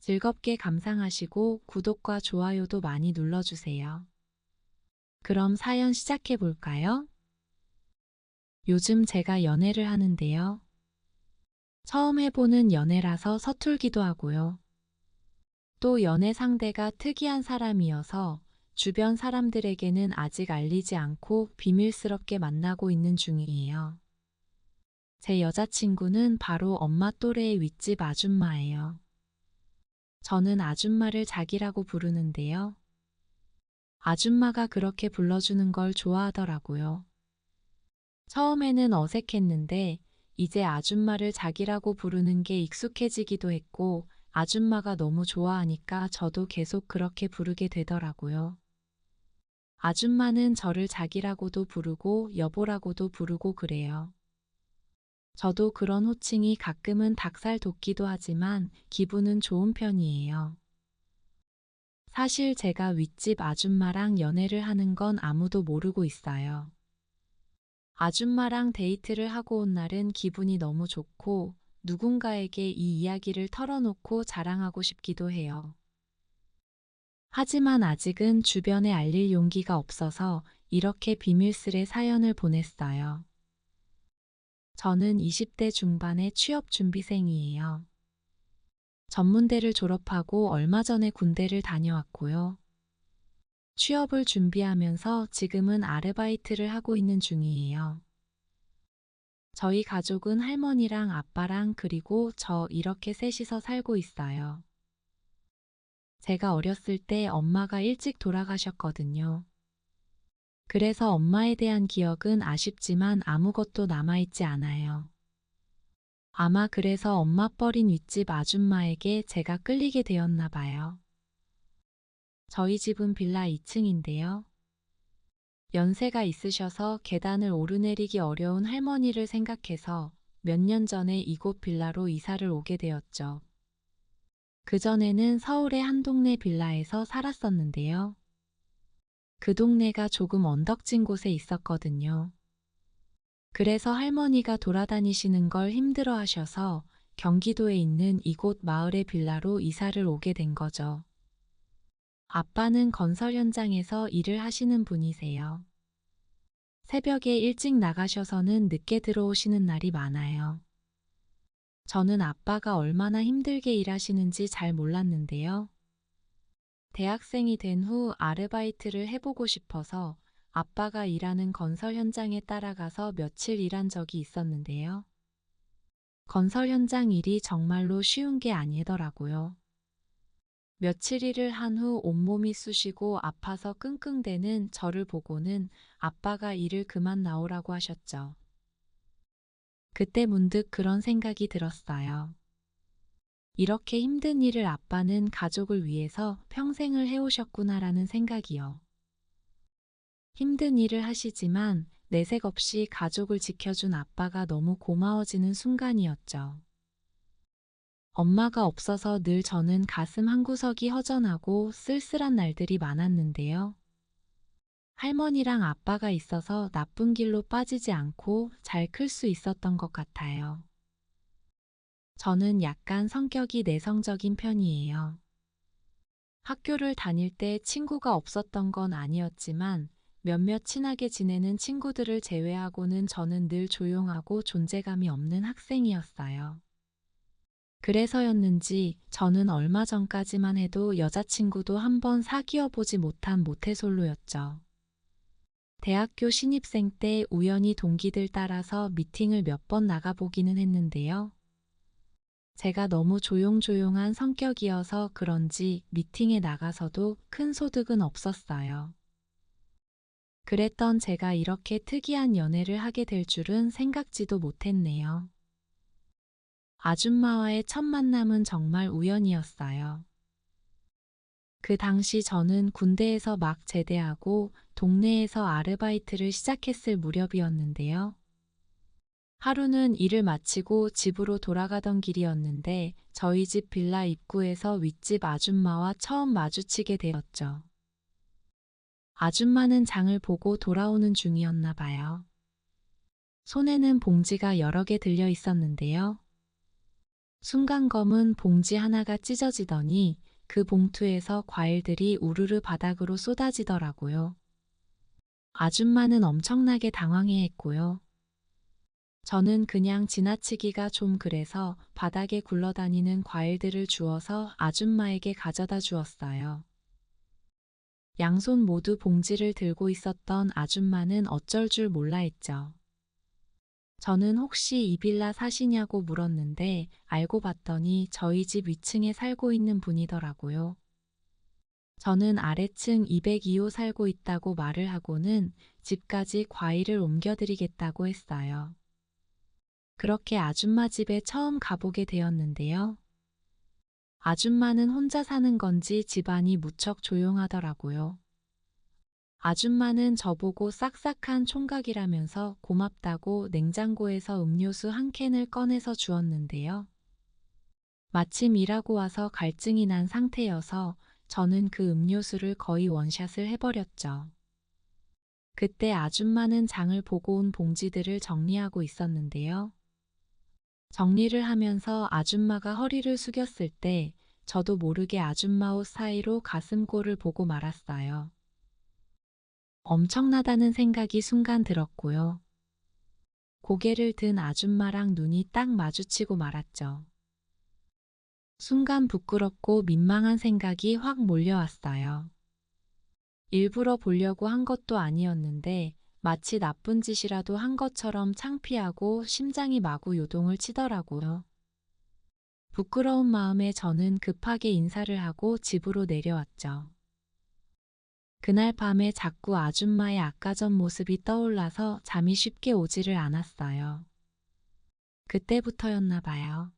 즐겁게 감상하시고 구독과 좋아요도 많이 눌러주세요. 그럼 사연 시작해 볼까요? 요즘 제가 연애를 하는데요. 처음 해보는 연애라서 서툴기도 하고요. 또 연애 상대가 특이한 사람이어서 주변 사람들에게는 아직 알리지 않고 비밀스럽게 만나고 있는 중이에요. 제 여자친구는 바로 엄마 또래의 윗집 아줌마예요. 저는 아줌마를 자기라고 부르는데요. 아줌마가 그렇게 불러주는 걸 좋아하더라고요. 처음에는 어색했는데 이제 아줌마를 자기라고 부르는 게 익숙해지기도 했고 아줌마가 너무 좋아하니까 저도 계속 그렇게 부르게 되더라고요. 아줌마는 저를 자기라고도 부르고 여보라고도 부르고 그래요. 저도 그런 호칭이 가끔은 닭살 돋기도 하지만 기분은 좋은 편이에요. 사실 제가 윗집 아줌마랑 연애를 하는 건 아무도 모르고 있어요. 아줌마랑 데이트를 하고 온 날은 기분이 너무 좋고 누군가에게 이 이야기를 털어놓고 자랑하고 싶기도 해요. 하지만 아직은 주변에 알릴 용기가 없어서 이렇게 비밀스레 사연을 보냈어요. 저는 20대 중반의 취업 준비생이에요. 전문대를 졸업하고 얼마 전에 군대를 다녀왔고요. 취업을 준비하면서 지금은 아르바이트를 하고 있는 중이에요. 저희 가족은 할머니랑 아빠랑 그리고 저 이렇게 셋이서 살고 있어요. 제가 어렸을 때 엄마가 일찍 돌아가셨거든요. 그래서 엄마에 대한 기억은 아쉽지만 아무것도 남아있지 않아요. 아마 그래서 엄마 뻘인 윗집 아줌마에게 제가 끌리게 되었나 봐요. 저희 집은 빌라 2층인데요. 연세가 있으셔서 계단을 오르내리기 어려운 할머니를 생각해서 몇 년 전에 이곳 빌라로 이사를 오게 되었죠. 그전에는 서울의 한 동네 빌라에서 살았었는데요. 그 동네가 조금 언덕진 곳에 있었거든요. 그래서 할머니가 돌아다니시는 걸 힘들어 하셔서 경기도에 있는 이곳 마을의 빌라로 이사를 오게 된 거죠. 아빠는 건설 현장에서 일을 하시는 분이세요. 새벽에 일찍 나가셔서는 늦게 들어오시는 날이 많아요. 저는 아빠가 얼마나 힘들게 일하시는지 잘 몰랐는데요. 대학생이 된 후 아르바이트를 해보고 싶어서 아빠가 일하는 건설 현장에 따라가서 며칠 일한 적이 있었는데요. 건설 현장 일이 정말로 쉬운 게 아니더라고요. 며칠 일을 한 후 온몸이 쑤시고 아파서 끙끙대는 저를 보고는 아빠가 일을 그만 나오라고 하셨죠. 그때 문득 그런 생각이 들었어요. 이렇게 힘든 일을 아빠는 가족을 위해서 평생을 해오셨구나라는 생각이요. 힘든 일을 하시지만 내색 없이 가족을 지켜준 아빠가 너무 고마워지는 순간이었죠. 엄마가 없어서 늘 저는 가슴 한구석이 허전하고 쓸쓸한 날들이 많았는데요. 할머니랑 아빠가 있어서 나쁜 길로 빠지지 않고 잘 클 수 있었던 것 같아요. 저는 약간 성격이 내성적인 편이에요. 학교를 다닐 때 친구가 없었던 건 아니었지만 몇몇 친하게 지내는 친구들을 제외하고는 저는 늘 조용하고 존재감이 없는 학생이었어요. 그래서였는지 저는 얼마 전까지만 해도 여자친구도 한 번 사귀어 보지 못한 모태솔로였죠. 대학교 신입생 때 우연히 동기들 따라서 미팅을 몇 번 나가보기는 했는데요. 제가 너무 조용조용한 성격이어서 그런지 미팅에 나가서도 큰 소득은 없었어요. 그랬던 제가 이렇게 특이한 연애를 하게 될 줄은 생각지도 못했네요. 아줌마와의 첫 만남은 정말 우연이었어요. 그 당시 저는 군대에서 막 제대하고 동네에서 아르바이트를 시작했을 무렵이었는데요. 하루는 일을 마치고 집으로 돌아가던 길이었는데 저희 집 빌라 입구에서 윗집 아줌마와 처음 마주치게 되었죠. 아줌마는 장을 보고 돌아오는 중이었나 봐요. 손에는 봉지가 여러 개 들려 있었는데요. 순간 검은 봉지 하나가 찢어지더니 그 봉투에서 과일들이 우르르 바닥으로 쏟아지더라고요. 아줌마는 엄청나게 당황해했고요. 저는 그냥 지나치기가 좀 그래서 바닥에 굴러다니는 과일들을 주워서 아줌마에게 가져다 주었어요. 양손 모두 봉지를 들고 있었던 아줌마는 어쩔 줄 몰라 했죠. 저는 혹시 이 빌라 사시냐고 물었는데 알고 봤더니 저희 집 위층에 살고 있는 분이더라고요. 저는 아래층 202호 살고 있다고 말을 하고는 집까지 과일을 옮겨드리겠다고 했어요. 그렇게 아줌마 집에 처음 가보게 되었는데요. 아줌마는 혼자 사는 건지 집안이 무척 조용하더라고요. 아줌마는 저보고 싹싹한 총각이라면서 고맙다고 냉장고에서 음료수 한 캔을 꺼내서 주었는데요. 마침 일하고 와서 갈증이 난 상태여서 저는 그 음료수를 거의 원샷을 해버렸죠. 그때 아줌마는 장을 보고 온 봉지들을 정리하고 있었는데요. 정리를 하면서 아줌마가 허리를 숙였을 때 저도 모르게 아줌마 옷 사이로 가슴골을 보고 말았어요. 엄청나다는 생각이 순간 들었고요. 고개를 든 아줌마랑 눈이 딱 마주치고 말았죠. 순간 부끄럽고 민망한 생각이 확 몰려왔어요. 일부러 보려고 한 것도 아니었는데 마치 나쁜 짓이라도 한 것처럼 창피하고 심장이 마구 요동을 치더라고요. 부끄러운 마음에 저는 급하게 인사를 하고 집으로 내려왔죠. 그날 밤에 자꾸 아줌마의 아까 전 모습이 떠올라서 잠이 쉽게 오지를 않았어요. 그때부터였나 봐요.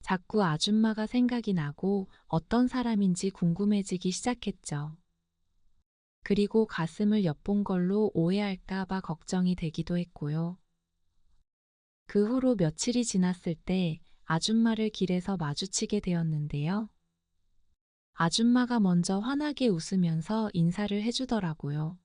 자꾸 아줌마가 생각이 나고 어떤 사람인지 궁금해지기 시작했죠. 그리고 가슴을 엿본 걸로 오해할까 봐 걱정이 되기도 했고요. 그 후로 며칠이 지났을 때 아줌마를 길에서 마주치게 되었는데요. 아줌마가 먼저 환하게 웃으면서 인사를 해주더라고요.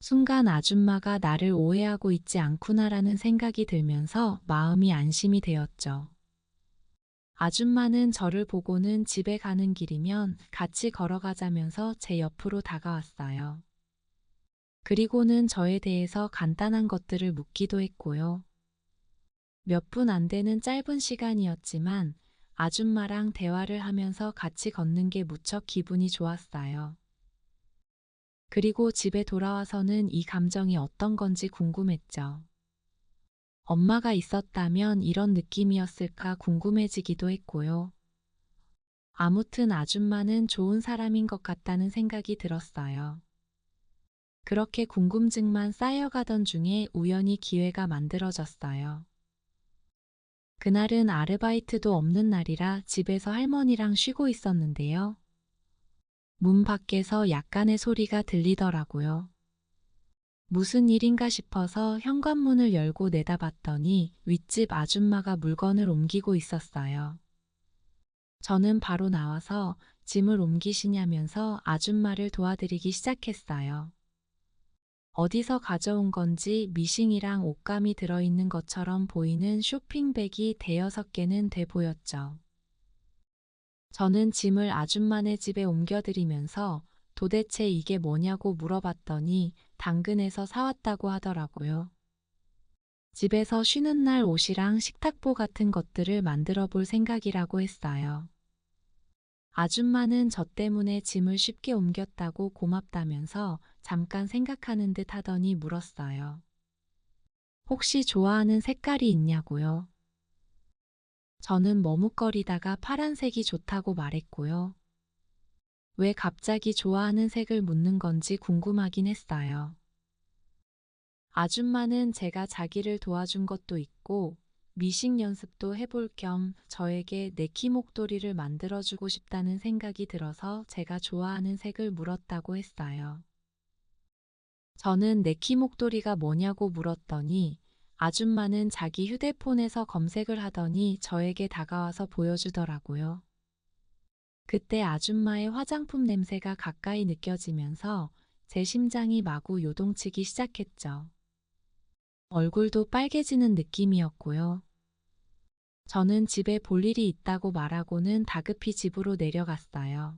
순간 아줌마가 나를 오해하고 있지 않구나라는 생각이 들면서 마음이 안심이 되었죠. 아줌마는 저를 보고는 집에 가는 길이면 같이 걸어가자면서 제 옆으로 다가왔어요. 그리고는 저에 대해서 간단한 것들을 묻기도 했고요. 몇 분 안 되는 짧은 시간이었지만 아줌마랑 대화를 하면서 같이 걷는 게 무척 기분이 좋았어요. 그리고 집에 돌아와서는 이 감정이 어떤 건지 궁금했죠. 엄마가 있었다면 이런 느낌이었을까 궁금해지기도 했고요. 아무튼 아줌마는 좋은 사람인 것 같다는 생각이 들었어요. 그렇게 궁금증만 쌓여가던 중에 우연히 기회가 만들어졌어요. 그날은 아르바이트도 없는 날이라 집에서 할머니랑 쉬고 있었는데요. 문 밖에서 약간의 소리가 들리더라고요. 무슨 일인가 싶어서 현관문을 열고 내다봤더니 윗집 아줌마가 물건을 옮기고 있었어요. 저는 바로 나와서 짐을 옮기시냐면서 아줌마를 도와드리기 시작했어요. 어디서 가져온 건지 미싱이랑 옷감이 들어있는 것처럼 보이는 쇼핑백이 대여섯 개는 돼 보였죠. 저는 짐을 아줌마네 집에 옮겨드리면서 도대체 이게 뭐냐고 물어봤더니 당근에서 사왔다고 하더라고요. 집에서 쉬는 날 옷이랑 식탁보 같은 것들을 만들어 볼 생각이라고 했어요. 아줌마는 저 때문에 짐을 쉽게 옮겼다고 고맙다면서 잠깐 생각하는 듯 하더니 물었어요. 혹시 좋아하는 색깔이 있냐고요? 저는 머뭇거리다가 파란색이 좋다고 말했고요. 왜 갑자기 좋아하는 색을 묻는 건지 궁금하긴 했어요. 아줌마는 제가 자기를 도와준 것도 있고 미식 연습도 해볼 겸 저에게 네키 목도리를 만들어주고 싶다는 생각이 들어서 제가 좋아하는 색을 물었다고 했어요. 저는 네키 목도리가 뭐냐고 물었더니 아줌마는 자기 휴대폰에서 검색을 하더니 저에게 다가와서 보여주더라고요. 그때 아줌마의 화장품 냄새가 가까이 느껴지면서 제 심장이 마구 요동치기 시작했죠. 얼굴도 빨개지는 느낌이었고요. 저는 집에 볼 일이 있다고 말하고는 다급히 집으로 내려갔어요.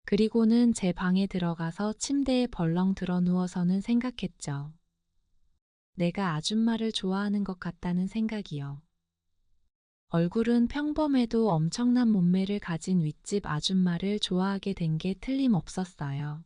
그리고는 제 방에 들어가서 침대에 벌렁 들어 누워서는 생각했죠. 내가 아줌마를 좋아하는 것 같다는 생각이요. 얼굴은 평범해도 엄청난 몸매를 가진 윗집 아줌마를 좋아하게 된 게 틀림없었어요.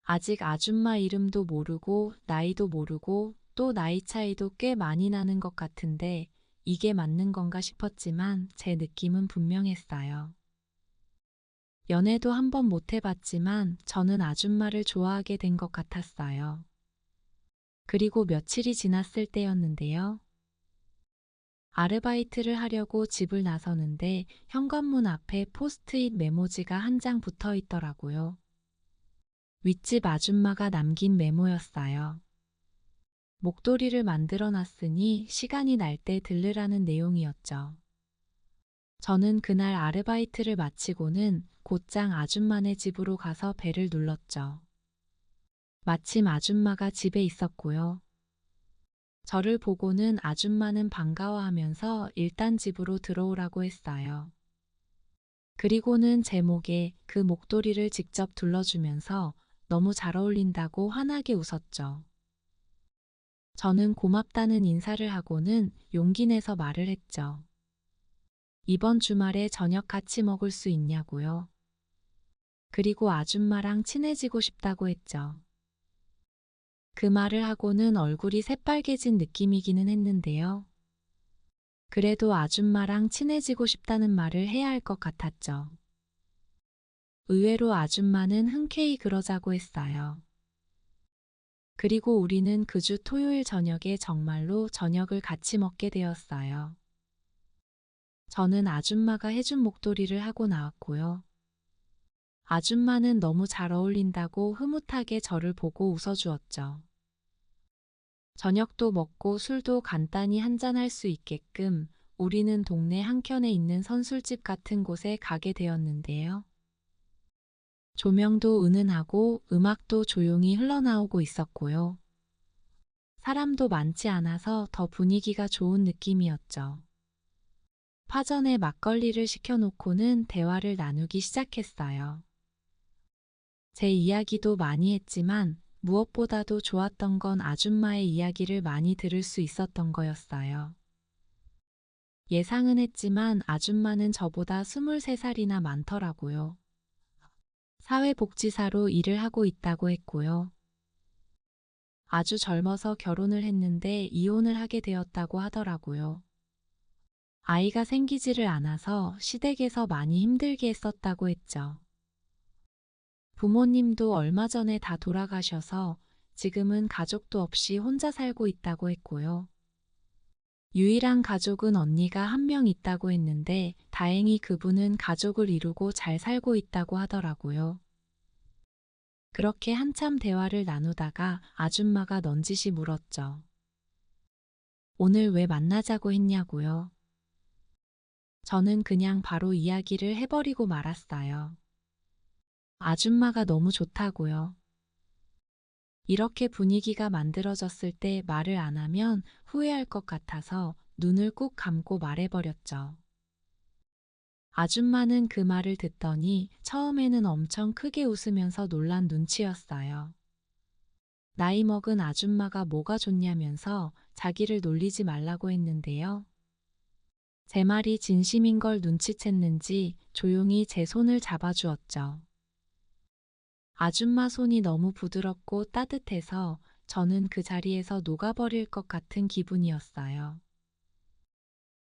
아직 아줌마 이름도 모르고 나이도 모르고 또 나이 차이도 꽤 많이 나는 것 같은데 이게 맞는 건가 싶었지만 제 느낌은 분명했어요. 연애도 한 번 못 해봤지만 저는 아줌마를 좋아하게 된 것 같았어요. 그리고 며칠이 지났을 때였는데요. 아르바이트를 하려고 집을 나서는데 현관문 앞에 포스트잇 메모지가 한 장 붙어 있더라고요. 윗집 아줌마가 남긴 메모였어요. 목도리를 만들어 놨으니 시간이 날 때 들르라는 내용이었죠. 저는 그날 아르바이트를 마치고는 곧장 아줌마네 집으로 가서 벨을 눌렀죠. 마침 아줌마가 집에 있었고요. 저를 보고는 아줌마는 반가워하면서 일단 집으로 들어오라고 했어요. 그리고는 제 목에 그 목도리를 직접 둘러주면서 너무 잘 어울린다고 환하게 웃었죠. 저는 고맙다는 인사를 하고는 용기 내서 말을 했죠. 이번 주말에 저녁 같이 먹을 수 있냐고요. 그리고 아줌마랑 친해지고 싶다고 했죠. 그 말을 하고는 얼굴이 새빨개진 느낌이기는 했는데요. 그래도 아줌마랑 친해지고 싶다는 말을 해야 할 것 같았죠. 의외로 아줌마는 흔쾌히 그러자고 했어요. 그리고 우리는 그 주 토요일 저녁에 정말로 저녁을 같이 먹게 되었어요. 저는 아줌마가 해준 목도리를 하고 나왔고요. 아줌마는 너무 잘 어울린다고 흐뭇하게 저를 보고 웃어주었죠. 저녁도 먹고 술도 간단히 한잔할 수 있게끔 우리는 동네 한켠에 있는 선술집 같은 곳에 가게 되었는데요. 조명도 은은하고 음악도 조용히 흘러나오고 있었고요. 사람도 많지 않아서 더 분위기가 좋은 느낌이었죠. 파전에 막걸리를 시켜놓고는 대화를 나누기 시작했어요. 제 이야기도 많이 했지만 무엇보다도 좋았던 건 아줌마의 이야기를 많이 들을 수 있었던 거였어요. 예상은 했지만 아줌마는 저보다 23살이나 많더라고요. 사회복지사로 일을 하고 있다고 했고요. 아주 젊어서 결혼을 했는데 이혼을 하게 되었다고 하더라고요. 아이가 생기지를 않아서 시댁에서 많이 힘들게 했었다고 했죠. 부모님도 얼마 전에 다 돌아가셔서 지금은 가족도 없이 혼자 살고 있다고 했고요. 유일한 가족은 언니가 한 명 있다고 했는데 다행히 그분은 가족을 이루고 잘 살고 있다고 하더라고요. 그렇게 한참 대화를 나누다가 아줌마가 넌지시 물었죠. 오늘 왜 만나자고 했냐고요. 저는 그냥 바로 이야기를 해버리고 말았어요. 아줌마가 너무 좋다고요. 이렇게 분위기가 만들어졌을 때 말을 안 하면 후회할 것 같아서 눈을 꾹 감고 말해버렸죠. 아줌마는 그 말을 듣더니 처음에는 엄청 크게 웃으면서 놀란 눈치였어요. 나이 먹은 아줌마가 뭐가 좋냐면서 자기를 놀리지 말라고 했는데요. 제 말이 진심인 걸 눈치챘는지 조용히 제 손을 잡아주었죠. 아줌마 손이 너무 부드럽고 따뜻해서 저는 그 자리에서 녹아버릴 것 같은 기분이었어요.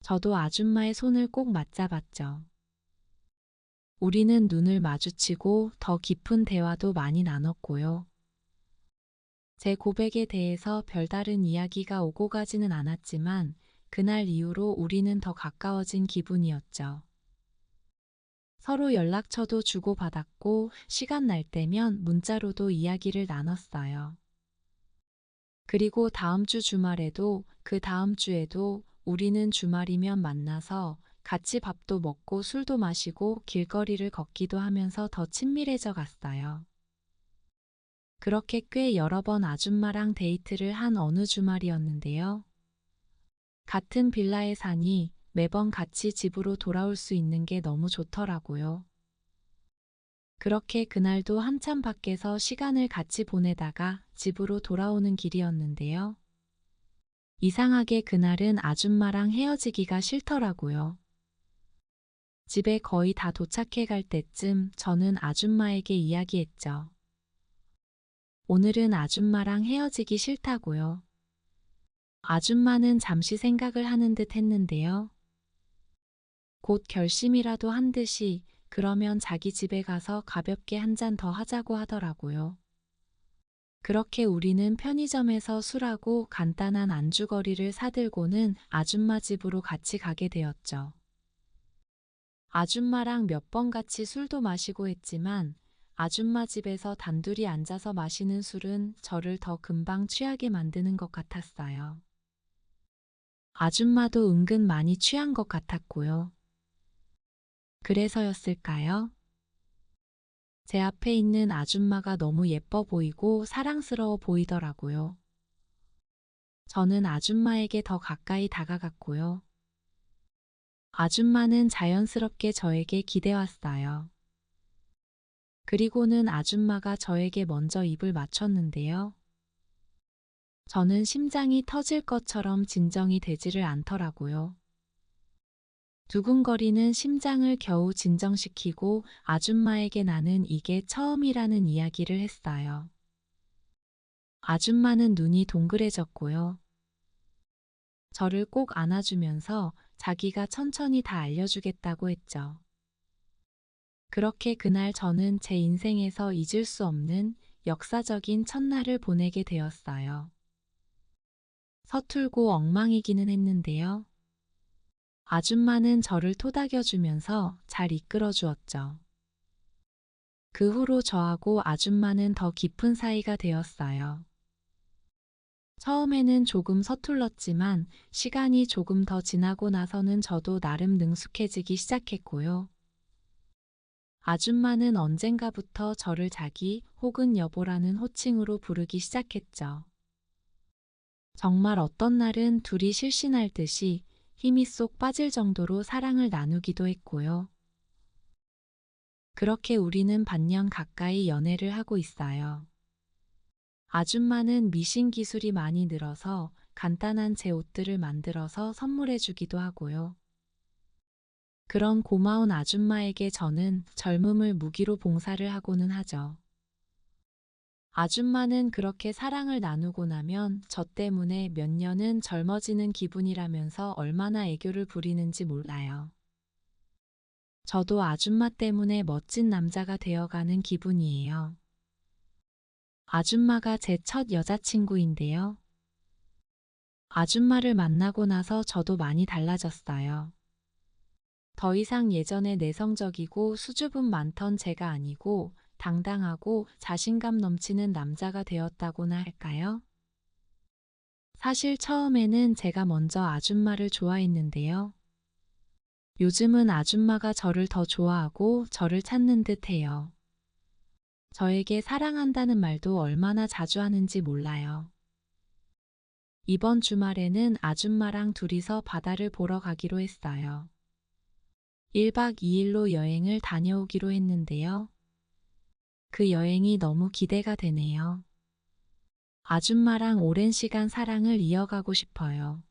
저도 아줌마의 손을 꼭 맞잡았죠. 우리는 눈을 마주치고 더 깊은 대화도 많이 나눴고요. 제 고백에 대해서 별다른 이야기가 오고 가지는 않았지만 그날 이후로 우리는 더 가까워진 기분이었죠. 서로 연락처도 주고받았고 시간 날 때면 문자로도 이야기를 나눴어요. 그리고 다음 주 주말에도 그 다음 주에도 우리는 주말이면 만나서 같이 밥도 먹고 술도 마시고 길거리를 걷기도 하면서 더 친밀해져 갔어요. 그렇게 꽤 여러 번 아줌마랑 데이트를 한 어느 주말이었는데요. 같은 빌라에 사니 매번 같이 집으로 돌아올 수 있는 게 너무 좋더라고요. 그렇게 그날도 한참 밖에서 시간을 같이 보내다가 집으로 돌아오는 길이었는데요. 이상하게 그날은 아줌마랑 헤어지기가 싫더라고요. 집에 거의 다 도착해 갈 때쯤 저는 아줌마에게 이야기했죠. 오늘은 아줌마랑 헤어지기 싫다고요. 아줌마는 잠시 생각을 하는 듯 했는데요. 곧 결심이라도 한 듯이 그러면 자기 집에 가서 가볍게 한 잔 더 하자고 하더라고요. 그렇게 우리는 편의점에서 술하고 간단한 안주거리를 사들고는 아줌마 집으로 같이 가게 되었죠. 아줌마랑 몇 번 같이 술도 마시고 했지만 아줌마 집에서 단둘이 앉아서 마시는 술은 저를 더 금방 취하게 만드는 것 같았어요. 아줌마도 은근 많이 취한 것 같았고요. 그래서였을까요? 제 앞에 있는 아줌마가 너무 예뻐 보이고 사랑스러워 보이더라고요. 저는 아줌마에게 더 가까이 다가갔고요. 아줌마는 자연스럽게 저에게 기대왔어요. 그리고는 아줌마가 저에게 먼저 입을 맞췄는데요. 저는 심장이 터질 것처럼 진정이 되지를 않더라고요. 두근거리는 심장을 겨우 진정시키고 아줌마에게 나는 이게 처음이라는 이야기를 했어요. 아줌마는 눈이 동그래졌고요. 저를 꼭 안아주면서 자기가 천천히 다 알려주겠다고 했죠. 그렇게 그날 저는 제 인생에서 잊을 수 없는 역사적인 첫날을 보내게 되었어요. 서툴고 엉망이기는 했는데요. 아줌마는 저를 토닥여주면서 잘 이끌어 주었죠. 그 후로 저하고 아줌마는 더 깊은 사이가 되었어요. 처음에는 조금 서툴렀지만 시간이 조금 더 지나고 나서는 저도 나름 능숙해지기 시작했고요. 아줌마는 언젠가부터 저를 자기 혹은 여보라는 호칭으로 부르기 시작했죠. 정말 어떤 날은 둘이 실신할 듯이 힘이 쏙 빠질 정도로 사랑을 나누기도 했고요. 그렇게 우리는 반년 가까이 연애를 하고 있어요. 아줌마는 미신 기술이 많이 늘어서 간단한 제 옷들을 만들어서 선물해 주기도 하고요. 그런 고마운 아줌마에게 저는 젊음을 무기로 봉사를 하고는 하죠. 아줌마는 그렇게 사랑을 나누고 나면 저 때문에 몇 년은 젊어지는 기분이라면서 얼마나 애교를 부리는지 몰라요. 저도 아줌마 때문에 멋진 남자가 되어가는 기분이에요. 아줌마가 제 첫 여자친구인데요. 아줌마를 만나고 나서 저도 많이 달라졌어요. 더 이상 예전에 내성적이고 수줍음 많던 제가 아니고 당당하고 자신감 넘치는 남자가 되었다고나 할까요? 사실 처음에는 제가 먼저 아줌마를 좋아했는데요. 요즘은 아줌마가 저를 더 좋아하고 저를 찾는 듯 해요. 저에게 사랑한다는 말도 얼마나 자주 하는지 몰라요. 이번 주말에는 아줌마랑 둘이서 바다를 보러 가기로 했어요. 1박 2일로 여행을 다녀오기로 했는데요. 그 여행이 너무 기대가 되네요. 아줌마랑 오랜 시간 사랑을 이어가고 싶어요.